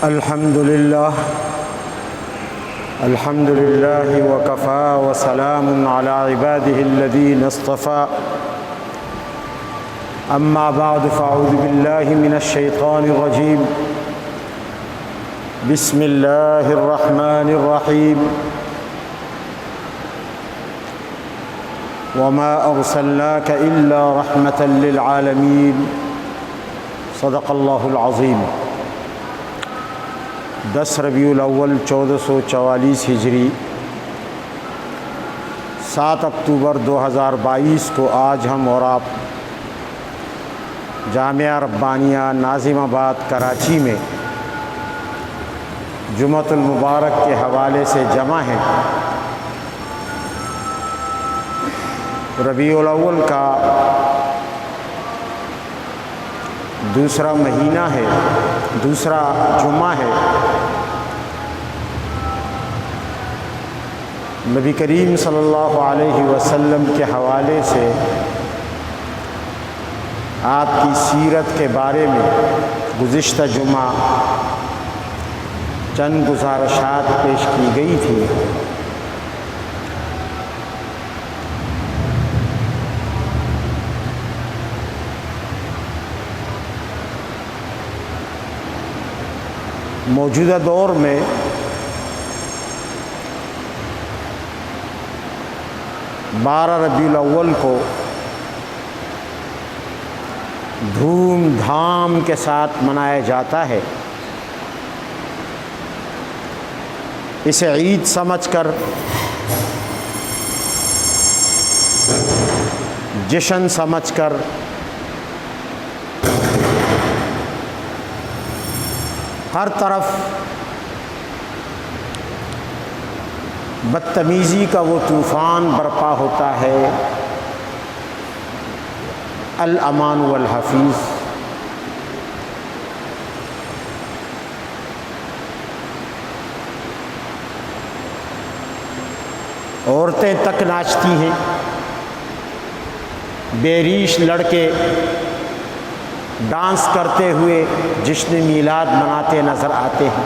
الحمد لله وكفى وسلام على عباده الذين اصطفى أما بعد فأعوذ بالله من الشيطان الرجيم بسم الله الرحمن الرحيم وما أرسلناك إلا رحمة للعالمين صدق الله العظيم 10 ربیع الاول 1444 ہجری 7 اکتوبر 2022 کو آج ہم اور آپ جامعہ ربانیہ ناظم آباد کراچی میں جمعۃ المبارک کے حوالے سے جمع ہیں۔ ربیع الاول کا دوسرا مہینہ ہے، دوسرا جمعہ ہے۔ نبی کریم صلی اللہ علیہ وسلم کے حوالے سے آپ کی سیرت کے بارے میں گزشتہ جمعہ چند گزارشات پیش کی گئی تھی۔ موجودہ دور میں بارہ ربیع الاول کو دھوم دھام کے ساتھ منایا جاتا ہے۔ اسے عید سمجھ کر، جشن سمجھ کر ہر طرف بدتمیزی کا وہ طوفان برپا ہوتا ہے۔ الامان والحفیظ، عورتیں تک ناچتی ہیں، بے ریش لڑکے ڈانس کرتے ہوئے جشن میلاد مناتے نظر آتے ہیں،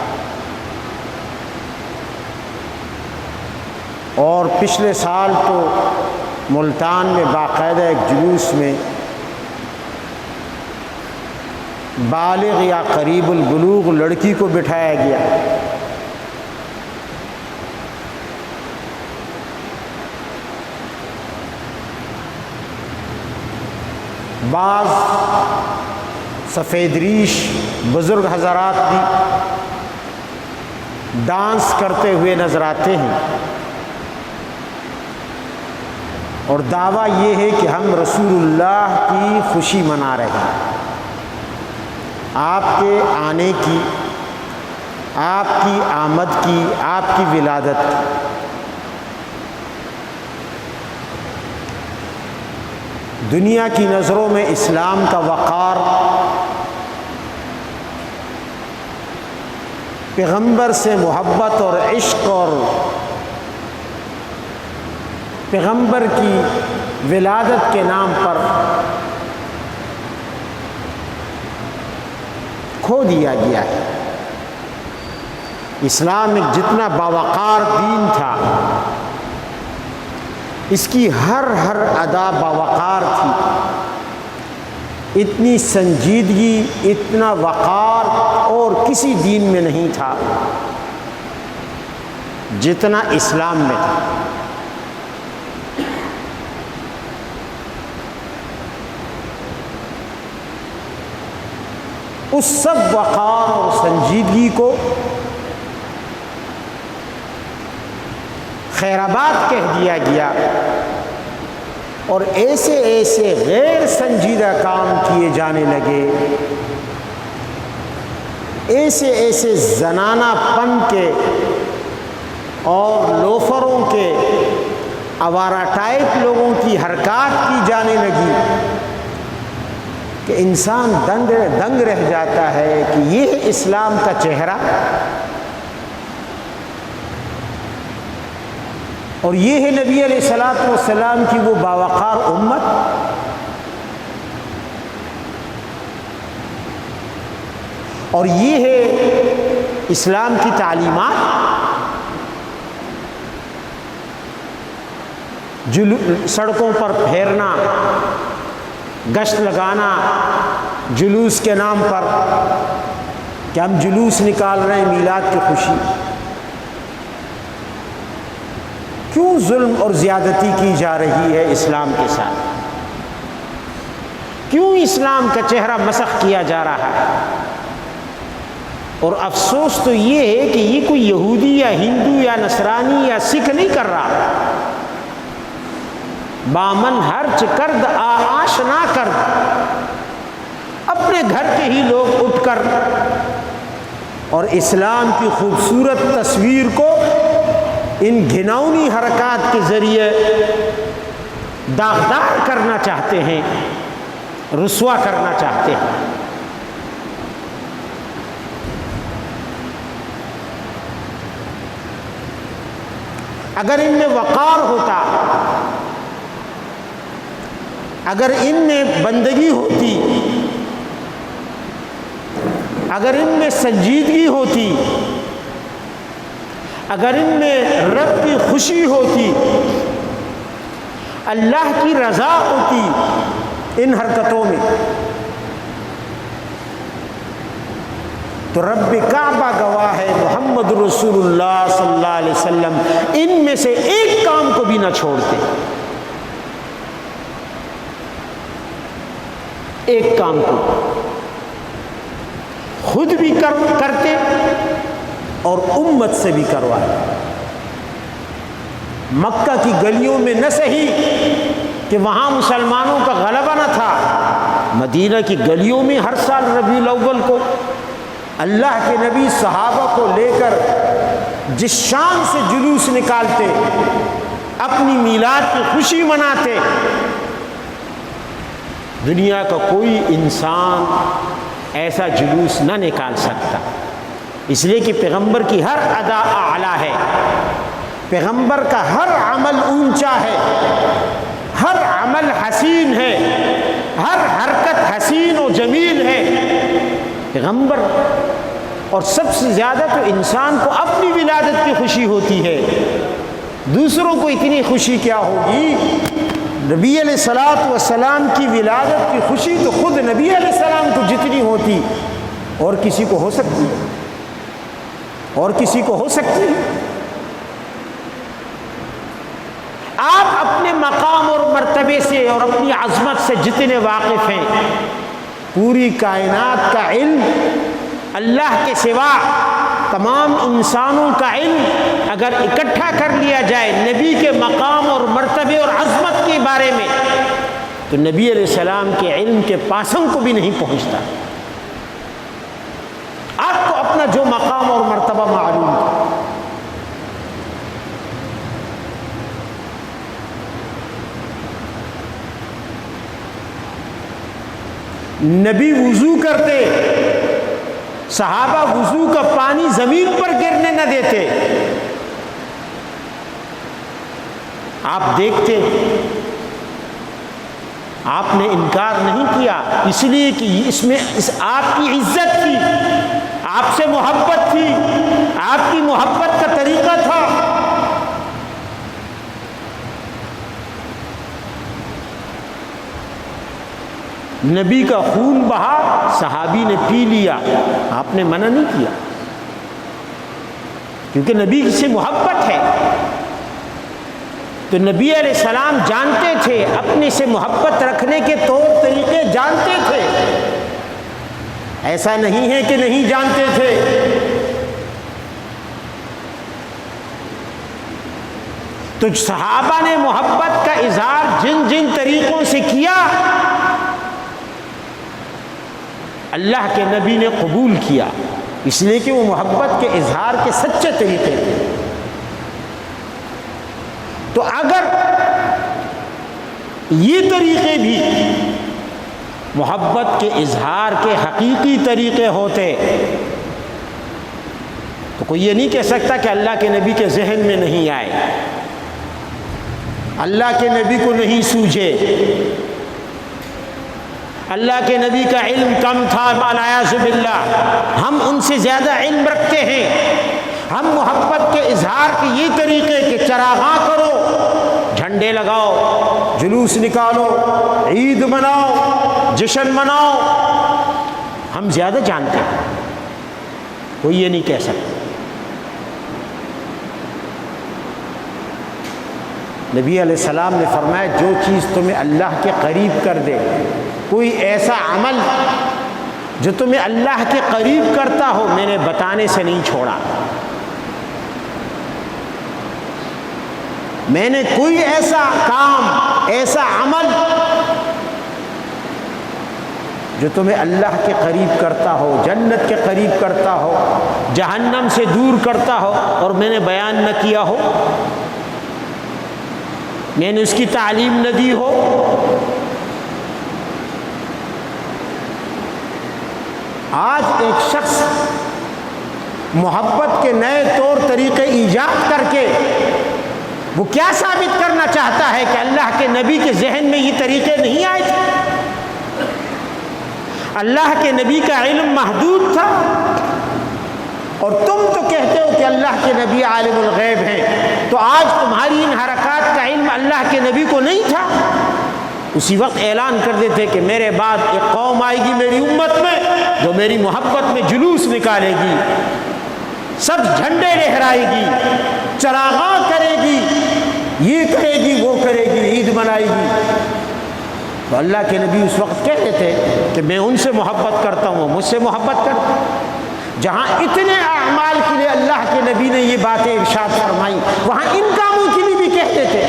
اور پچھلے سال تو ملتان میں باقاعدہ ایک جلوس میں بالغ یا قریب البلوغ لڑکی کو بٹھایا گیا۔ بعض سفید ریش بزرگ حضرات بھی ڈانس کرتے ہوئے نظر آتے ہیں، اور دعویٰ یہ ہے کہ ہم رسول اللہ کی خوشی منا رہے ہیں، آپ کے آنے کی، آپ کی آمد کی، آپ کی ولادت کی۔ دنیا کی نظروں میں اسلام کا وقار پیغمبر سے محبت اور عشق اور پیغمبر کی ولادت کے نام پر کھو دیا گیا ہے۔ اسلام ایک جتنا باوقار دین تھا، اس کی ہر ادا باوقار تھی۔ اتنی سنجیدگی، اتنا وقار اور کسی دین میں نہیں تھا جتنا اسلام میں تھا۔ اس سب وقار اور سنجیدگی کو خیرآباد کہہ دیا گیا، اور ایسے غیر سنجیدہ کام کیے جانے لگے، ایسے زنانہ پن کے اور لوفروں کے آوارہ ٹائپ لوگوں کی حرکات کی جانے لگی کہ انسان دنگ رہ جاتا ہے کہ یہ ہے اسلام کا چہرہ، اور یہ ہے نبی علیہ الصلوۃ والسلام کی وہ باوقار امت۔ اور یہ ہے اسلام کی تعلیمات، سڑکوں پر پھیرنا، گشت لگانا جلوس کے نام پر کہ ہم جلوس نکال رہے ہیں میلاد کی خوشی، کیوں ظلم اور زیادتی کی جا رہی ہے اسلام کے ساتھ؟ کیوں اسلام کا چہرہ مسخ کیا جا رہا ہے؟ اور افسوس تو یہ ہے کہ یہ کوئی یہودی یا ہندو یا نصرانی یا سکھ نہیں کر رہا، بامن ہرچ کرد آشنا کرد، اپنے گھر کے ہی لوگ اٹھ کر اور اسلام کی خوبصورت تصویر کو ان گھناؤنی حرکات کے ذریعے داغدار کرنا چاہتے ہیں، رسوا کرنا چاہتے ہیں۔ اگر ان میں وقار ہوتا، اگر ان میں بندگی ہوتی، اگر ان میں سنجیدگی ہوتی، اگر ان میں رب کی خوشی ہوتی، اللہ کی رضا ہوتی ان حرکتوں میں، تو رب کعبہ گواہ ہے، محمد رسول اللہ صلی اللہ علیہ وسلم ان میں سے ایک کام کو بھی نہ چھوڑتے، ایک کام کو خود بھی کرتے اور امت سے بھی کرواتے۔ مکہ کی گلیوں میں نہ صحیح کہ وہاں مسلمانوں کا غلبہ نہ تھا، مدینہ کی گلیوں میں ہر سال ربیع الاول کو اللہ کے نبی صحابہ کو لے کر جس شان سے جلوس نکالتے، اپنی میلاد کی خوشی مناتے، دنیا کا کوئی انسان ایسا جلوس نہ نکال سکتا، اس لیے کہ پیغمبر کی ہر ادا اعلیٰ ہے، پیغمبر کا ہر عمل اونچا ہے، ہر عمل حسین ہے، ہر حرکت حسین و جمیل ہے۔ پیغمبر، اور سب سے زیادہ تو انسان کو اپنی ولادت کی خوشی ہوتی ہے، دوسروں کو اتنی خوشی کیا ہوگی؟ نبی علیہ الصلوۃ والسلام کی ولادت کی خوشی تو خود نبی علیہ السلام کو جتنی ہوتی اور کسی کو ہو سکتی ہے، اور کسی کو ہو سکتی ہے۔ آپ اپنے مقام اور مرتبے سے اور اپنی عظمت سے جتنے واقف ہیں، پوری کائنات کا علم، اللہ کے سوا تمام انسانوں کا علم اگر اکٹھا کر لیا جائے نبی کے مقام اور مرتبے اور عظمت کے بارے میں، تو نبی علیہ السلام کے علم کے پاسنگ کو بھی نہیں پہنچتا۔ آپ کو اپنا جو مقام اور مرتبہ معلوم ہے، نبی وضو کرتے، صحابہ وضو کا پانی زمین پر گرنے نہ دیتے، آپ دیکھتے، آپ نے انکار نہیں کیا، اس لیے کہ اس میں آپ کی عزت تھی، آپ سے محبت تھی، آپ کی محبت کا طریقہ تھا۔ نبی کا خون بہا، صحابی نے پی لیا، آپ نے منع نہیں کیا، کیونکہ نبی سے محبت ہے۔ تو نبی علیہ السلام جانتے تھے، اپنے سے محبت رکھنے کے طور طریقے جانتے تھے، ایسا نہیں ہے کہ نہیں جانتے تھے۔ تو صحابہ نے محبت کا اظہار جن جن طریقوں سے کیا، اللہ کے نبی نے قبول کیا، اس لیے کہ وہ محبت کے اظہار کے سچے طریقے تھے۔ تو اگر یہ طریقے بھی محبت کے اظہار کے حقیقی طریقے ہوتے تو کوئی یہ نہیں کہہ سکتا کہ اللہ کے نبی کے ذہن میں نہیں آئے، اللہ کے نبی کو نہیں سوجے، اللہ کے نبی کا علم کم تھا والعیاذ باللہ، ہم ان سے زیادہ علم رکھتے ہیں۔ ہم محبت کے اظہار کے یہ طریقے کہ چراغاں کرو، جھنڈے لگاؤ، جلوس نکالو، عید مناؤ، جشن مناؤ، ہم زیادہ جانتے ہیں، کوئی یہ نہیں کہہ سکتا۔ نبی علیہ السلام نے فرمایا جو چیز تمہیں اللہ کے قریب کر دے، کوئی ایسا عمل جو تمہیں اللہ کے قریب کرتا ہو، میں نے بتانے سے نہیں چھوڑا۔ میں نے کوئی ایسا کام، ایسا عمل جو تمہیں اللہ کے قریب کرتا ہو، جنت کے قریب کرتا ہو، جہنم سے دور کرتا ہو، اور میں نے بیان نہ کیا ہو، میں نے اس کی تعلیم نہ دی ہو۔ آج ایک شخص محبت کے نئے طور طریقے ایجاد کر کے وہ کیا ثابت کرنا چاہتا ہے کہ اللہ کے نبی کے ذہن میں یہ طریقے نہیں آئے تھے؟ اللہ کے نبی کا علم محدود تھا، اور تم تو کہتے ہو کہ اللہ کے نبی عالم الغیب ہیں، تو آج تمہاری ان حرکات کا علم اللہ کے نبی کو نہیں تھا؟ اسی وقت اعلان کر دیتے کہ میرے بعد ایک قوم آئے گی میری امت میں جو میری محبت میں جلوس نکالے گی، سب جھنڈے لہرائے گی، چراغاں کرے گی، یہ کرے گی، وہ کرے گی، عید منائے گی۔ تو اللہ کے نبی اس وقت کہتے تھے کہ میں ان سے محبت کرتا ہوں، مجھ سے محبت کرتا ہوں۔ جہاں اتنے اعمال کے لیے اللہ کے نبی نے یہ باتیں ارشاد فرمائی، وہاں ان کاموں کے لیے بھی کہتے تھے۔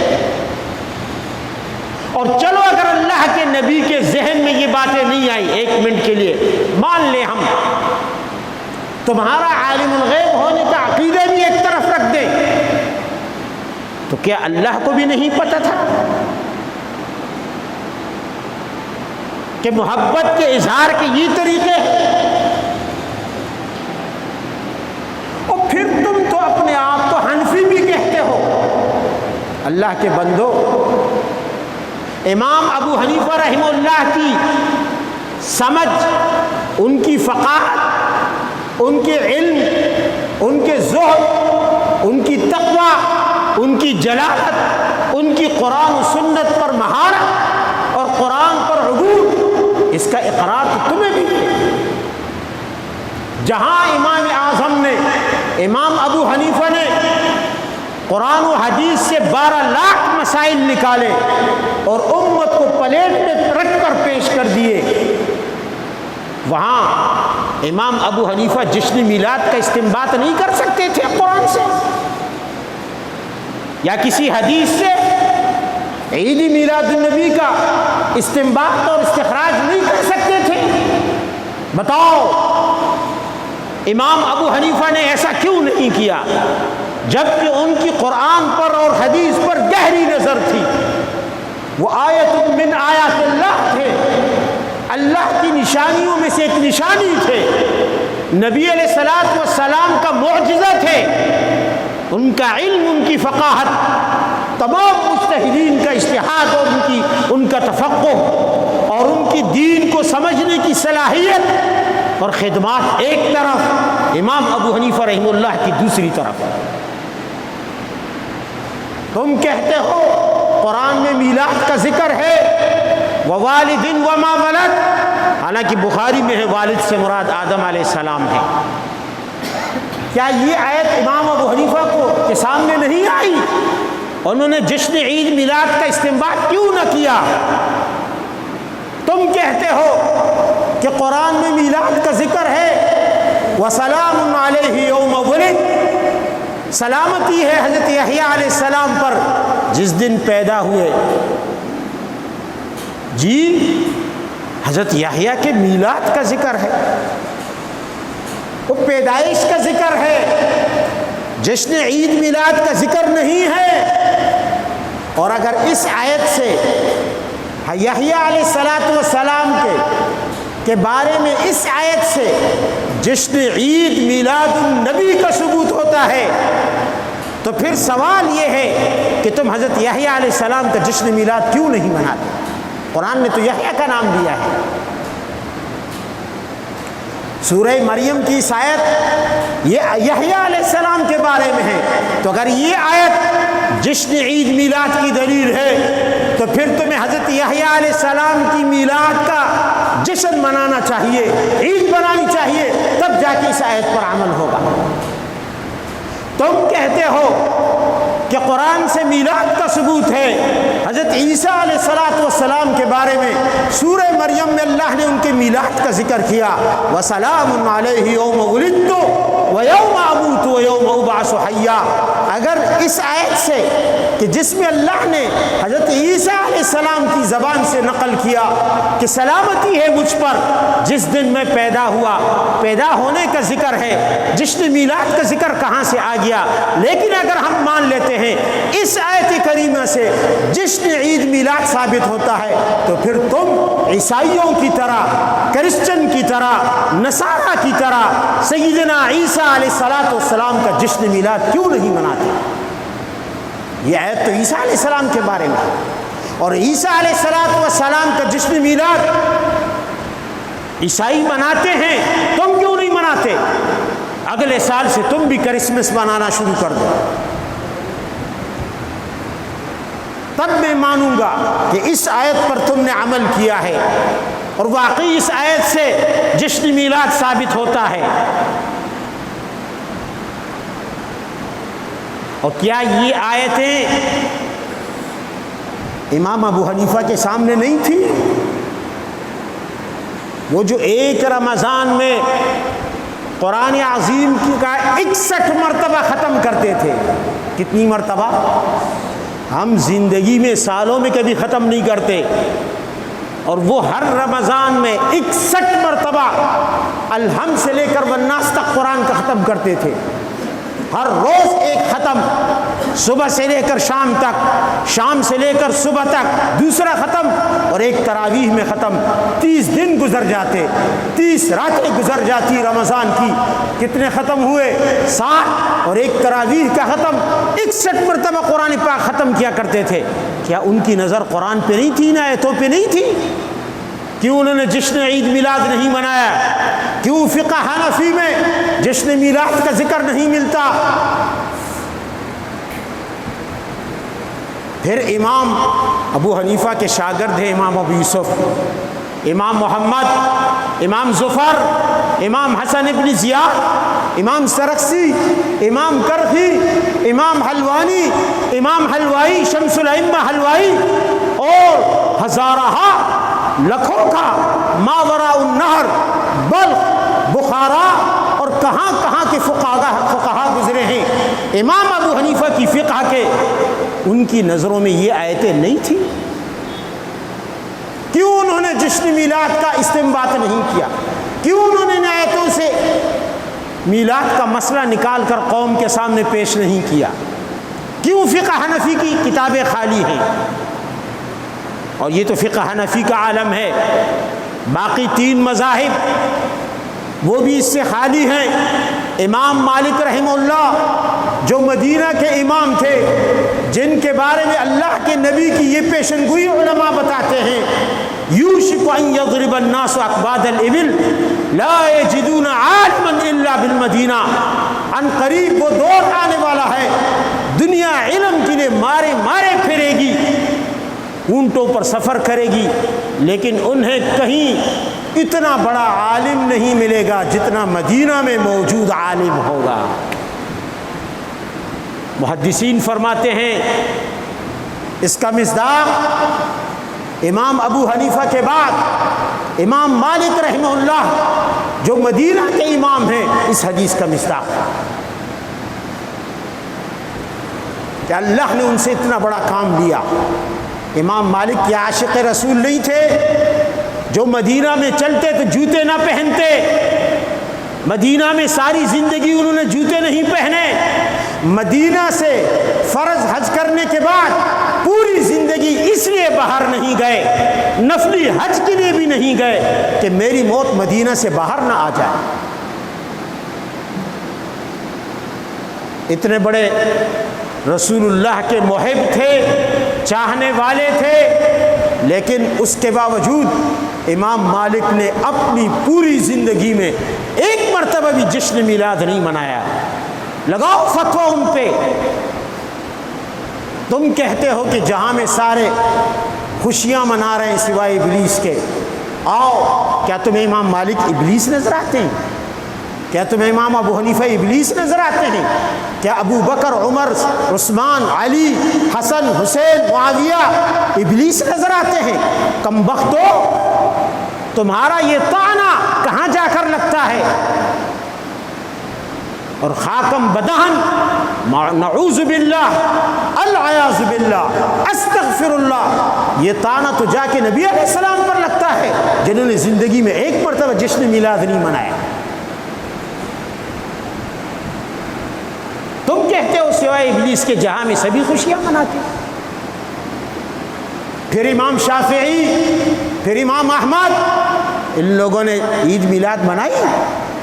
اور چلو اگر اللہ کے نبی کے ذہن میں یہ باتیں نہیں آئی، ایک منٹ کے لیے مان لیں ہم تمہارا عالم الغیب ہونے کا عقیدہ بھی ایک طرف رکھ دیں، تو کیا اللہ کو بھی نہیں پتہ تھا کہ محبت کے اظہار کے یہ طریقے ہیں؟ اور پھر تم تو اپنے آپ کو حنفی بھی کہتے ہو۔ اللہ کے بندو، امام ابو حنیفہ رحمہ اللہ کی سمجھ، ان کی فقاہت، ان کے علم، ان کے زہد، ان کی تقوی، ان کی جلالت، ان کی قرآن و سنت پر مہارت اور قرآن پر عبور، اس کا اقرار تو تمہیں بھی ہے۔ جہاں امام اعظم نے، امام ابو حنیفہ نے قرآن و حدیث سے 12 لاکھ مسائل نکالے اور امت کو پلیٹ میں رکھ کر پیش کر دیے، وہاں امام ابو حنیفہ جشن میلاد کا استنباط نہیں کر سکتے تھے قرآن سے یا کسی حدیث سے؟ عید میلاد النبی کا استنباط اور استخراج نہیں کر سکتے تھے؟ بتاؤ امام ابو حنیفہ نے ایسا کیوں نہیں کیا، جبکہ ان کی قرآن پر اور حدیث پر گہری نظر تھی؟ وہ آیت من آیات اللہ تھے، اللہ کی نشانیوں میں سے ایک نشانی تھے، نبی علیہ الصلوۃ والسلام کا معجزہ تھے، ان کا علم، ان کی فقاہت، تمام مجتہدین کا اجتہاد اور ان کا تفقہ اور ان کی دین کو سمجھنے کی صلاحیت اور خدمات ایک طرف، امام ابو حنیفہ رحمہ اللہ کی دوسری طرف۔ تم کہتے ہو قرآن میں میلاد کا ذکر ہے، ووالد وما ولد، حالانکہ بخاری میں ہے والد سے مراد آدم علیہ السلام ہے۔ کیا یہ آیت امام ابو حنیفہ کے سامنے نہیں آئی؟ انہوں نے جشن عید میلاد کا استنباط کیوں نہ کیا؟ تم کہتے ہو کہ قرآن میں میلاد کا ذکر ہے، وسلام علیہ یوم ولد، سلامتی ہے حضرت یحییٰ علیہ السلام پر جس دن پیدا ہوئے۔ جی حضرت یحییٰ کے میلاد کا ذکر ہے، وہ پیدائش کا ذکر ہے، جشن عید میلاد کا ذکر نہیں ہے۔ اور اگر اس آیت سے یحییٰ علیہ السلام کے بارے میں اس آیت سے جشن عید میلاد النبی کا ثبوت ہوتا ہے، تو پھر سوال یہ ہے کہ تم حضرت یحییٰ علیہ السلام کا جشن میلاد کیوں نہیں مناتے؟ قرآن نے تو یحییٰ کا نام دیا ہے۔ سورہ مریم کی اس آیت یہ یحییٰ علیہ السلام کے بارے میں ہے، تو اگر یہ آیت جشن عید میلاد کی دلیل ہے تو پھر تمہیں حضرت یحییٰ علیہ السلام کی میلاد کا جشن منانا چاہیے، عید منانی چاہیے، تب جا کے اس آیت پر عمل ہوگا۔ تم کہتے ہو کہ قرآن سے میلاد کا ثبوت ہے، حضرت عیسیٰ علیہ السلام کے بارے میں سورہ مریم میں اللہ نے ان کے میلاد کا ذکر کیا، وَسَلَامٌ عَلَيْهِ يَوْمَ وُلِدتُّ وَيَوْمَ أَمُوتُ وَيَوْمَ أُبْعَثُ حَيًّا، اگر اس آیت سے کہ جس میں اللہ نے حضرت عیسیٰ علیہ السلام کی زبان سے نقل کیا کہ سلامتی ہے مجھ پر جس دن میں پیدا ہوا، پیدا ہونے کا ذکر ہے، جشن میلاد کا ذکر کہاں سے آ گیا؟ لیکن اگر ہم مان لیتے ہیں اس آیت کریمہ سے جشن عید میلاد ثابت ہوتا ہے، تو پھر تم عیسائیوں کی طرح، کرسچن کی طرح، نصارہ کی طرح سیدنا عیسیٰ علیہ السلام کا جشن میلاد کیوں نہیں مناتے؟ یہ آیت تو عیسیٰ علیہ السلام کے بارے میں، اور عیسیٰ علیہ السلام کا جشن میلاد عیسائی مناتے ہیں، تم کیوں نہیں مناتے؟ اگلے سال سے تم بھی کرسمس منانا شروع کر دو، تب میں مانوں گا کہ اس آیت پر تم نے عمل کیا ہے اور واقعی اس آیت سے جشن میلاد ثابت ہوتا ہے۔ اور کیا یہ آیتیں امام ابو حنیفہ کے سامنے نہیں تھی؟ وہ جو ایک رمضان میں قرآن عظیم کا 61 مرتبہ ختم کرتے تھے، کتنی مرتبہ؟ ہم زندگی میں سالوں میں کبھی ختم نہیں کرتے، اور وہ ہر رمضان میں 61 مرتبہ الحمد سے لے کر والناس تک قرآن کا ختم کرتے تھے، ہر روز ایک ختم، صبح سے لے کر شام تک، شام سے لے کر صبح تک دوسرا ختم، اور ایک تراویح میں ختم۔ 30 دن گزر جاتے، 30 راتیں گزر جاتی رمضان کی، کتنے ختم ہوئے؟ 7، اور ایک تراویح کا ختم، 61 مرتبہ قرآن پاک ختم کیا کرتے تھے۔ کیا ان کی نظر قرآن پہ نہیں تھی، ان آیتوں پہ نہیں تھی؟ کیوں انہوں نے جشن عید میلاد نہیں منایا؟ کیوں فقہ حنفی میں جشن میلاد کا ذکر نہیں ملتا؟ پھر امام ابو حنیفہ کے شاگرد ہیں امام ابو یوسف، امام محمد، امام ظفر، امام حسن ابن زیاد، امام سرخسی، امام کرخی، امام حلوانی، امام حلوائی، شمس الائمہ حلوائی، اور ہزارہ لکھوں کا ماوراء النہر، بلخ، بخارا اور کہاں کہاں کے فقہا گزرے ہیں امام ابو حنیفہ کی فقہ کے، ان کی نظروں میں یہ آیتیں نہیں تھیں؟ کیوں انہوں نے جشن میلاد کا استنباط نہیں کیا؟ کیوں انہوں نے ان آیتوں سے میلاد کا مسئلہ نکال کر قوم کے سامنے پیش نہیں کیا؟ کیوں فقہ حنفی کی کتابیں خالی ہیں؟ اور یہ تو فقہ حنفی کا عالم ہے، باقی 3 مذاہب وہ بھی اس سے خالی ہیں۔ امام مالک رحمہ اللہ جو مدینہ کے امام تھے، جن کے بارے میں اللہ کے نبی کی یہ پیشن گوئی علماء بتاتے ہیں، یوشک ان یضرب الناس اکباد الابل لا یجدون عالما الا بالمدینہ، ان قریب وہ دور آنے والا ہے دنیا علم کے لیے مارے مارے پھرے گی، اونٹوں پر سفر کرے گی، لیکن انہیں کہیں اتنا بڑا عالم نہیں ملے گا جتنا مدینہ میں موجود عالم ہوگا۔ محدثین فرماتے ہیں اس کا مصداق امام ابو حنیفہ کے بعد امام مالک رحمہ اللہ جو مدینہ کے امام ہیں، اس حدیث کا مصداق کہ اللہ نے ان سے اتنا بڑا کام لیا۔ امام مالک کے عاشق رسول نہیں تھے جو مدینہ میں چلتے تو جوتے نہ پہنتے، مدینہ میں ساری زندگی انہوں نے جوتے نہیں پہنے، مدینہ سے فرض حج کرنے کے بعد پوری زندگی اس لیے باہر نہیں گئے، نفلی حج کے لیے بھی نہیں گئے کہ میری موت مدینہ سے باہر نہ آ جائے۔ اتنے بڑے رسول اللہ کے محب تھے، چاہنے والے تھے، لیکن اس کے باوجود امام مالک نے اپنی پوری زندگی میں ایک مرتبہ بھی جشن میلاد نہیں منایا. لگاؤ فتویٰ ان پہ. تم کہتے ہو کہ جہاں میں سارے خوشیاں منا رہے ہیں سوائے ابلیس کے. آؤ, کیا تمہیں امام مالک ابلیس نظر آتے ہیں؟ کیا تمہیں امام ابو حنیفہ ابلیس نظر آتے ہیں؟ کیا ابو بکر، عمر، عثمان، علی، حسن، حسین، معاویہ ابلیس نظر آتے ہیں؟ کم بختو، تمہارا یہ طعنہ کہاں جا کر لگتا ہے؟ اور خاکم بدہن، نعوذ باللہ، العیاذ باللہ، استغفر اللہ، یہ طعنہ تو جا کے نبی علیہ السلام پر لگتا ہے جنہوں نے زندگی میں ایک مرتبہ جشن میلاد نہیں منایا. تم کہتے ہو سوائے ابلیس کے جہاں میں سبھی خوشیاں مناتے. پھر امام شافعی، پھر امام احمد، ان لوگوں نے عید میلاد منائی؟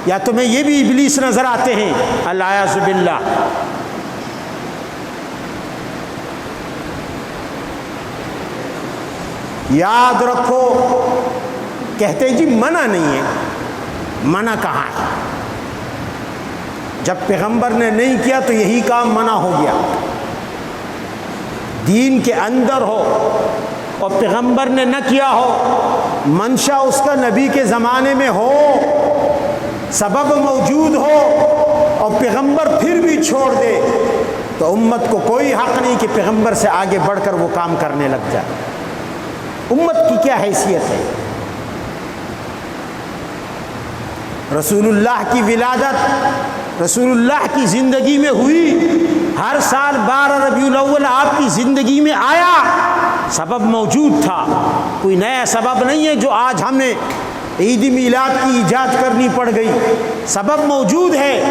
یا تمہیں یہ بھی ابلیس نظر آتے ہیں؟ الیاذ باللہ. یاد رکھو، کہتے جی منع نہیں ہے. منع کہاں ہے؟ جب پیغمبر نے نہیں کیا تو یہی کام منع ہو گیا. دین کے اندر ہو اور پیغمبر نے نہ کیا ہو، منشا اس کا نبی کے زمانے میں ہو، سبب موجود ہو اور پیغمبر پھر بھی چھوڑ دے، تو امت کو کوئی حق نہیں کہ پیغمبر سے آگے بڑھ کر وہ کام کرنے لگ جائے. امت کی کیا حیثیت ہے؟ رسول اللہ کی ولادت رسول اللہ کی زندگی میں ہوئی. ہر سال 12 ربیع الاول آپ کی زندگی میں آیا، سبب موجود تھا. کوئی نیا سبب نہیں ہے جو آج ہمیں عید میلاد کی ایجاد کرنی پڑ گئی. سبب موجود ہے،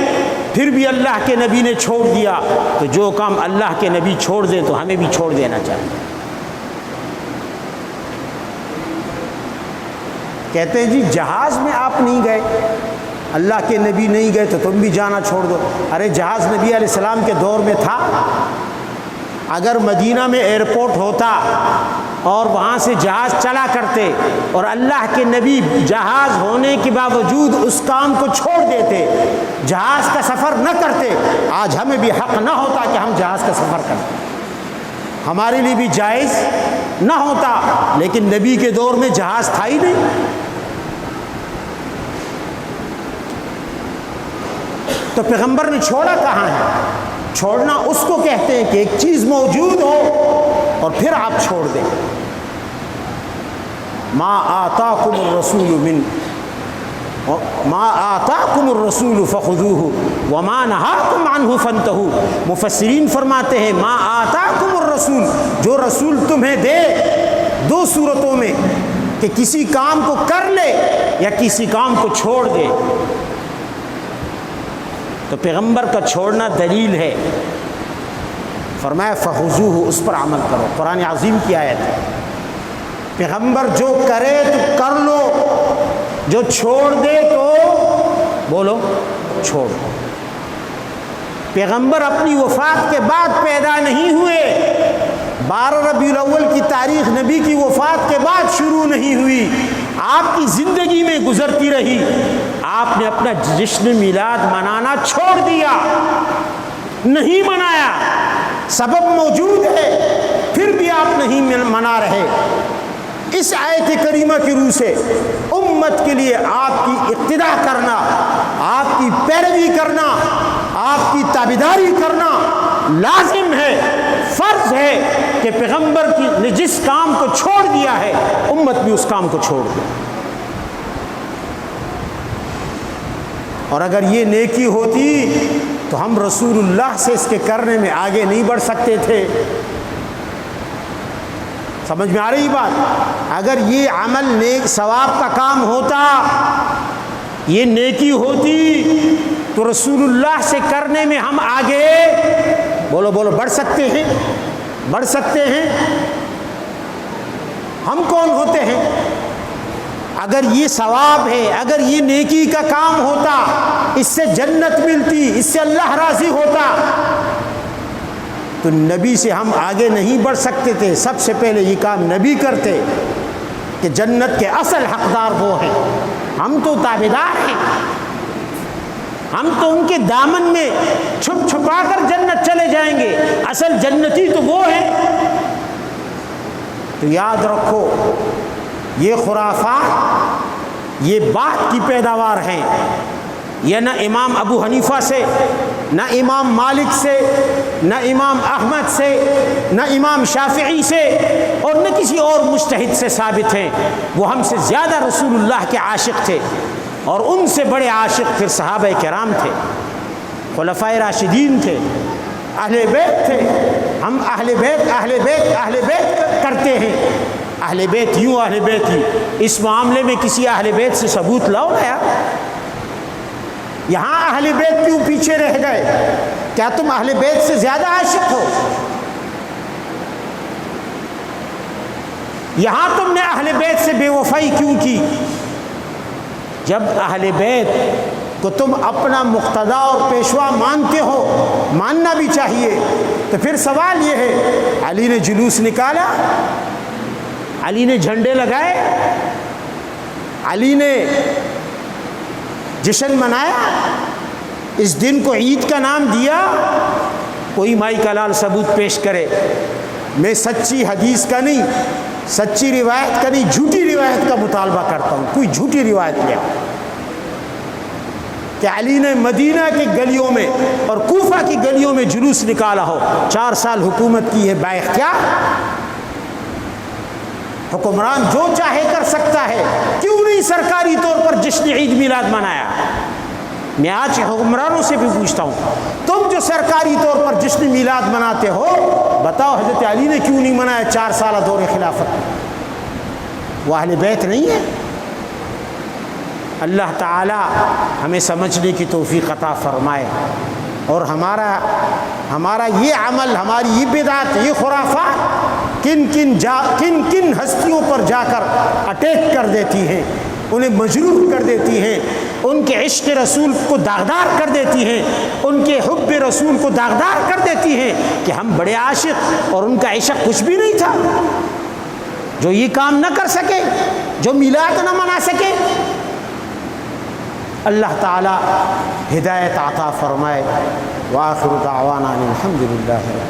پھر بھی اللہ کے نبی نے چھوڑ دیا. تو جو کام اللہ کے نبی چھوڑ دیں تو ہمیں بھی چھوڑ دینا چاہیے. کہتے ہیں جی جہاز میں آپ نہیں گئے، اللہ کے نبی نہیں گئے تو تم بھی جانا چھوڑ دو. ارے جہاز نبی علیہ السلام کے دور میں تھا. اگر مدینہ میں ایئرپورٹ ہوتا اور وہاں سے جہاز چلا کرتے اور اللہ کے نبی جہاز ہونے کے باوجود اس کام کو چھوڑ دیتے، جہاز کا سفر نہ کرتے، آج ہمیں بھی حق نہ ہوتا کہ ہم جہاز کا سفر کرتے، ہمارے لیے بھی جائز نہ ہوتا. لیکن نبی کے دور میں جہاز تھا ہی نہیں. تو پیغمبر نے چھوڑا کہاں ہے؟ چھوڑنا اس کو کہتے ہیں کہ ایک چیز موجود ہو اور پھر آپ چھوڑ دیں. ما آتاکم الرسول فخذوہ وما نہاکم عنہ فانتہوا. مفسرین فرماتے ہیں ما آتاکم الرسول، جو رسول تمہیں دے، دو صورتوں میں، کہ کسی کام کو کر لے یا کسی کام کو چھوڑ دے. تو پیغمبر کا چھوڑنا دلیل ہے. فرمایا فخذوہ، اس پر عمل کرو. قرآن عظیم کی آیت ہے. پیغمبر جو کرے تو کر لو، جو چھوڑ دے تو بولو چھوڑ دو. پیغمبر اپنی وفات کے بعد پیدا نہیں ہوئے. 12 ربیع الاول کی تاریخ نبی کی وفات کے بعد شروع نہیں ہوئی، آپ کی زندگی میں گزرتی رہی. آپ نے اپنا جشن میلاد منانا چھوڑ دیا، نہیں منایا. سبب موجود ہے، پھر بھی آپ نہیں منا رہے. اس آیت کریمہ کی روح سے امت کے لیے آپ کی اقتداء کرنا، آپ کی پیروی کرنا، آپ کی تابعداری کرنا لازم ہے، فرض ہے کہ پیغمبر نے جس کام کو چھوڑ دیا ہے امت بھی اس کام کو چھوڑ دے. اور اگر یہ نیکی ہوتی تو ہم رسول اللہ سے اس کے کرنے میں آگے نہیں بڑھ سکتے تھے. سمجھ میں آ رہی بات؟ اگر یہ عمل نیک ثواب کا کام ہوتا، یہ نیکی ہوتی، تو رسول اللہ سے کرنے میں ہم آگے بولو بڑھ سکتے ہیں، بڑھ سکتے ہیں. ہم کون ہوتے ہیں؟ اگر یہ ثواب ہے، اگر یہ نیکی کا کام ہوتا، اس سے جنت ملتی، اس سے اللہ راضی ہوتا، تو نبی سے ہم آگے نہیں بڑھ سکتے تھے. سب سے پہلے یہ کام نبی کرتے کہ جنت کے اصل حقدار وہ ہیں، ہم تو تابعدار ہیں. ہم تو ان کے دامن میں چھپ چھپا کر جنت چلے جائیں گے، اصل جنتی تو وہ ہیں۔ تو یاد رکھو یہ خرافات یہ بات کی پیداوار ہیں، یہ نہ امام ابو حنیفہ سے، نہ امام مالک سے، نہ امام احمد سے، نہ امام شافعی سے، اور نہ کسی اور مجتہد سے ثابت ہیں۔ وہ ہم سے زیادہ رسول اللہ کے عاشق تھے، اور ان سے بڑے عاشق پھر صحابہ کرام تھے، خلفائے راشدین تھے، اہل بیت تھے۔ ہم اہل بیت کرتے ہیں، اہل بیت یوں اہل بیت ہی، اس معاملے میں کسی اہل بیت سے ثبوت لاؤ نا یار۔ یہاں اہل بیت کیوں پیچھے رہ گئے؟ کیا تم اہل بیت سے زیادہ عاشق ہو؟ یہاں تم نے اہل بیت سے بے وفائی کیوں کی؟ جب اہل بیت کو تم اپنا مقتدا اور پیشوا مانتے ہو، ماننا بھی چاہیے، تو پھر سوال یہ ہے، علی نے جلوس نکالا، علی نے جھنڈے لگائے، علی نے جشن منایا، اس دن کو عید کا نام دیا؟ کوئی مائی کا لال ثبوت پیش کرے۔ میں سچی حدیث کا نہیں، سچی روایت کا نہیں، جھوٹی روایت کا مطالبہ کرتا ہوں۔ کوئی جھوٹی روایت لیا کہ علی نے مدینہ کی گلیوں میں اور کوفہ کی گلیوں میں جلوس نکالا ہو، 4 سال حکومت کی ہے بااختیار، حکمران جو چاہے کر سکتا ہے، کیوں نہیں سرکاری طور پر جشن عید میلاد منایا؟ میں آج حکمرانوں سے بھی پوچھتا ہوں، تم جو سرکاری طور پر جشن میلاد مناتے ہو، بتاؤ حضرت علی نے کیوں نہیں منایا 4 سالہ دور خلافت؟ وہ اہل بیت نہیں ہے؟ اللہ تعالی ہمیں سمجھنے کی توفیق عطا فرمائے، اور ہمارا یہ عمل، ہماری یہ بدعت، یہ خرافات کن کن ہستیوں پر جا کر اٹیک کر دیتی ہیں، انہیں مجروح کر دیتی ہیں، ان کے عشق رسول کو داغدار کر دیتی ہیں، ان کے حب رسول کو داغدار کر دیتی ہیں کہ ہم بڑے عاشق اور ان کا عشق کچھ بھی نہیں تھا، جو یہ کام نہ کر سکے، جو میلاد نہ منا سکے۔ اللہ تعالی ہدایت عطا فرمائے۔ وآخر دعوانا الحمدللہ۔